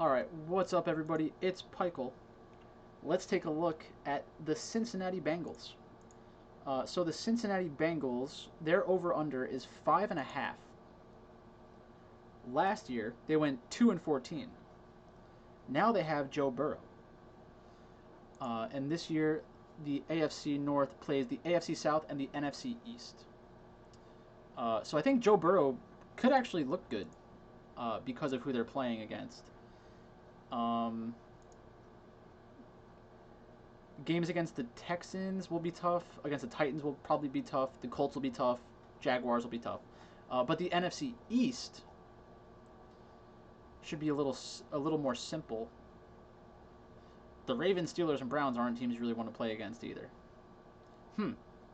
Alright, what's up everybody? It's Pichael. Let's take a look at the Cincinnati Bengals. So the Cincinnati Bengals, their over-under is 5.5. Last year, they went 2-14. Now they have Joe Burrow. And this year, the AFC North plays the AFC South and the NFC East. So I think Joe Burrow could actually look good because of who they're playing against. Um, Games against the Texans will be tough. Against the Titans will probably be tough. The Colts will be tough. Jaguars will be tough. But the NFC East should be a little more simple. The Ravens, Steelers, and Browns aren't teams you really want to play against either.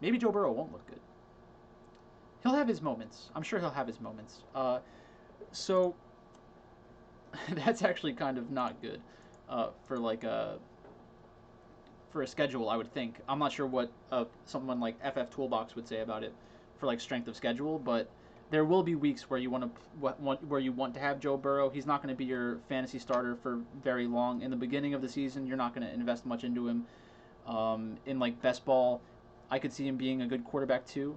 Maybe Joe Burrow won't look good. He'll have his moments. I'm sure he'll have his moments. So that's actually kind of not good for like a schedule, I would think. I'm not sure what someone like FF Toolbox would say about it for like strength of schedule, but there will be weeks where you want to have Joe Burrow. He's not going to be your fantasy starter for very long. In the beginning of the season, you're not going to invest much into him. In like best ball, I could see him being a good quarterback too,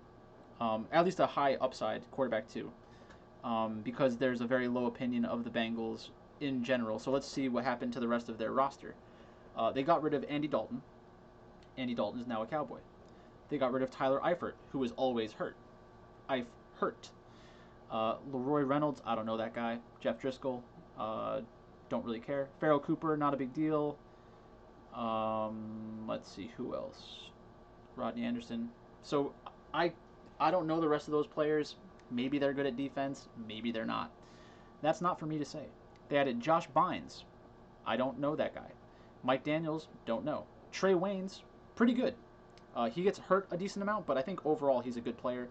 at least a high upside quarterback too, because there's a very low opinion of the Bengals in general. So let's see what happened to the rest of their roster. They got rid of Andy Dalton. Andy Dalton is now a Cowboy. They got rid of Tyler Eifert, who was always hurt. Hurt. Leroy Reynolds, I don't know that guy. Jeff Driscoll, don't really care. Farrell Cooper, not a big deal. Let's see, who else? Rodney Anderson. So I don't know the rest of those players. Maybe they're good at defense. Maybe they're not. That's not for me to say. They added Josh Bynes. I don't know that guy. Mike Daniels, don't know. Trey Waynes, pretty good. He gets hurt a decent amount, but I think overall he's a good player.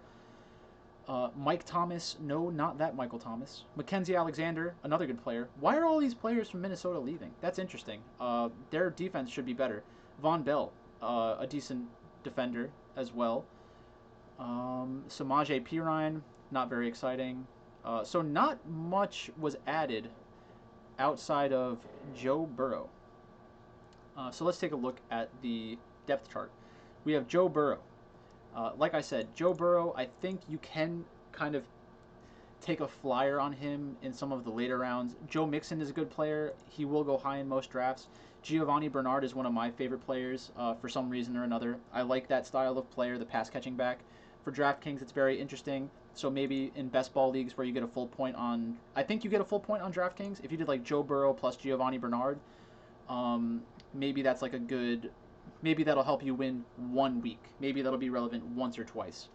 Mike Thomas, no, not that Michael Thomas. Mackenzie Alexander, another good player. Why are all these players from Minnesota leaving? That's interesting. Their defense should be better. Von Bell, a decent defender as well. Samaje Perine, not very exciting. So not much was added outside of Joe Burrow. So let's take a look at the depth chart. We have Joe Burrow. Like I said, Joe Burrow, I think you can kind of take a flyer on him in some of the later rounds. Joe Mixon is a good player. He will go high in most drafts. Giovanni Bernard is one of my favorite players for some reason or another. I like that style of player, the pass catching back. For DraftKings, it's very interesting. So maybe in best ball leagues where you get a full point on, I think you get a full point on DraftKings if you did like Joe Burrow plus Giovanni Bernard. Maybe that's like a good, maybe that'll help you win 1 week. Maybe that'll be relevant once or twice.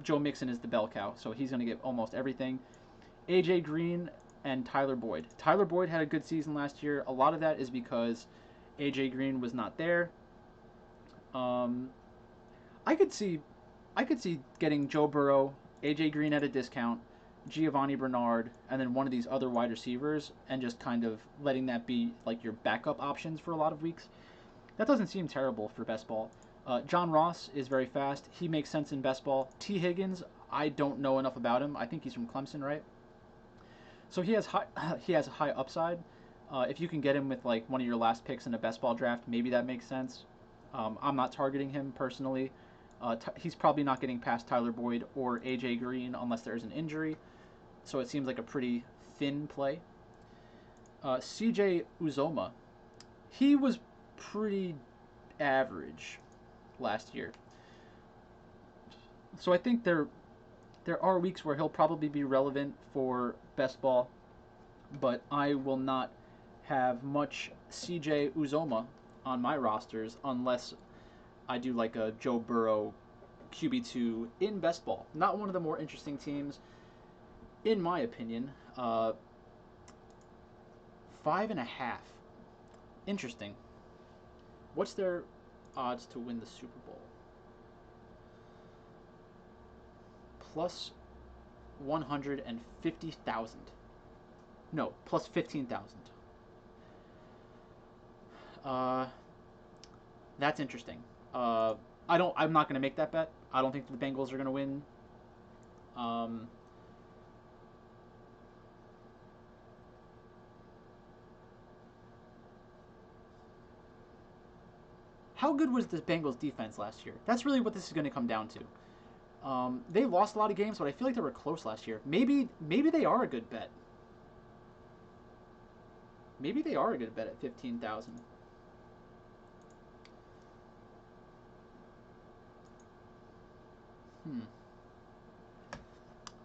Joe Mixon is the bell cow, so he's going to get almost everything. AJ Green and Tyler Boyd. Tyler Boyd had a good season last year. A lot of that is because AJ Green was not there. I could see getting Joe Burrow, AJ Green at a discount, Giovanni Bernard, and then one of these other wide receivers, and just kind of letting that be like your backup options for a lot of weeks. That doesn't seem terrible for best ball. John Ross is very fast. He makes sense in best ball. T. Higgins, I don't know enough about him. I think he's from Clemson, right? So he has a high upside. If you can get him with like one of your last picks in a best ball draft, maybe that makes sense. I'm not targeting him personally. He's probably not getting past Tyler Boyd or AJ Green unless there's an injury. So it seems like a pretty thin play. CJ Uzoma, he was pretty average last year. So I think there are weeks where he'll probably be relevant for best ball, but I will not have much CJ Uzoma on my rosters unless I do like a Joe Burrow QB2 in best ball. Not one of the more interesting teams, in my opinion. 5.5. Interesting. What's their odds to win the Super Bowl? Plus 150,000. No, plus 15,000. That's interesting. I'm not going to make that bet. I don't think the Bengals are going to win. Um, how good was the Bengals defense last year? That's really what this is going to come down to. They lost a lot of games, but I feel like they were close last year. Maybe they are a good bet. Maybe they are a good bet at 15,000.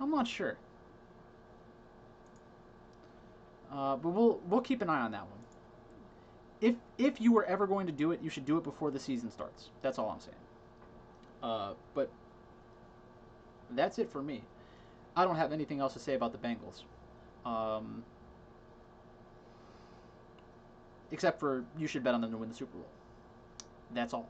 I'm not sure. But we'll keep an eye on that one. If you were ever going to do it, you should do it before the season starts. That's all I'm saying. But that's it for me. I don't have anything else to say about the Bengals. Except for you should bet on them to win the Super Bowl. That's all.